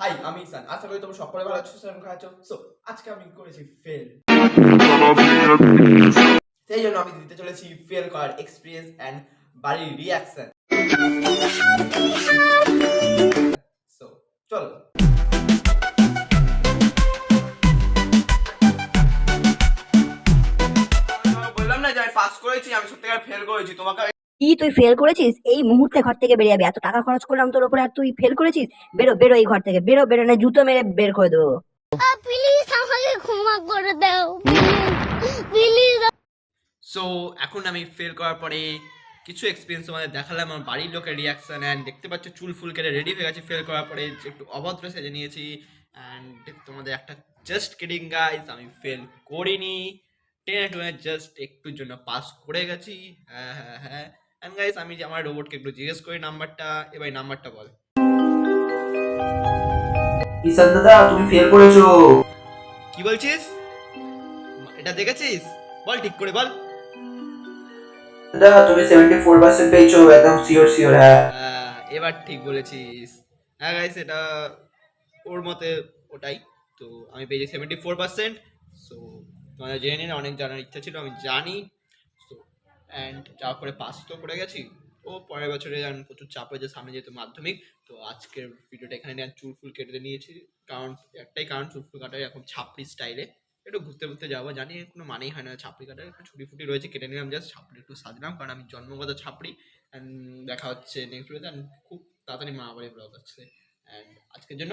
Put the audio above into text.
High, আমি ইসান। আশা করি তোমরা সকলে ভালো আছো, সুস্থ আছো। সো আজকে আমি করেছি ফেল। সেই জন্য আমি দিতে চলেছি ফেল করার এক্সপিরিয়েন্স অ্যান্ড বাড়ির রিয়াকশন। সো চলো। বললাম না যে আমি পাস করেছি, আমি সত্যিকার ফেল করেছি। তোমাকে কি তুই ফেল করেছিস? এই মুহূর্তে ঘর থেকে বেরিয়ে যাবি। এত টাকা খরচ করলাম তোর উপরে আর তুই ফেল করেছিস? বেরো বেরো এই ঘর থেকে, বেরো বেরো, না জুতো মেরে বের করে দেবো। প্লিজ আমাকে ক্ষমা করে দাও, প্লিজ। সো এখন আমি ফেল করার পরে কিছু এক্সপিরিয়েন্স তোমাদের দেখালাম, আমার বাড়ির লোকের রিয়াকশন। অ্যান্ড দেখতে পাচ্ছ চুল ফুল কেটে রেডি হয়ে গেছে ফেল করার পরে, যে একটু অভদ্র সেজে নিয়েছি। অ্যান্ড তোমাদের একটা জাস্ট কিডিং গাইজ, আমি ফেল করিনি। 10 জাস্ট একটুর জন্য পাস করে গেছি। হ্যাঁ হ্যাঁ হ্যাঁ। অ্যান্ড গাইজ আমি আমার রোবটকে একটু জিজ্ঞেস করি নাম্বারটা। এবার নাম্বারটা বল। ঈশান দাদা, তুমি ফেল করেছো। কি বলছিস? এটা দেখেছিস? বল ঠিক করে বল। দাদা, তুমি 74% পেয়েছো, একদম শিওর শিওর। হ্যাঁ, এবার ঠিক বলেছিস। হ্যাঁ গাইস, এটা ওর মতে ওটাই। তো আমি পেয়েছি 74%। সো তোমাদের জেনে নিন, অনেক জানার ইচ্ছা ছিল, আমি জানি। সো অ্যান্ড যাওয়ার পরে পাস তো করে গেছি। ও পরের বছরে আমি প্রচুর চাপ হয়েছে, সামনে যেহেতু মাধ্যমিক। তো আজকের ভিডিওটা এখানে নিয়ে চুল ফুল কেটে নিয়েছি। কারণ একটাই কারণ, চুল ফুল কাটার এখন ছাপড়ি স্টাইলে একটু ঘুরতে ঘুরতে যাবো। জানি কোনো মানেই হয় না ছাপড়ি কাটার, একটু ছুটি ফুটি রয়েছে, কেটে নিলাম জাস্ট ছাপড়ি একটু সাজলাম, কারণ আমি জন্মগত ছাপড়ি। অ্যান্ড দেখা হচ্ছে নেক্সট ভিডিওতে। খুব তাড়াতাড়ি মা বাড়ি ব্লগ আসছে। অ্যান্ড আজকের জন্য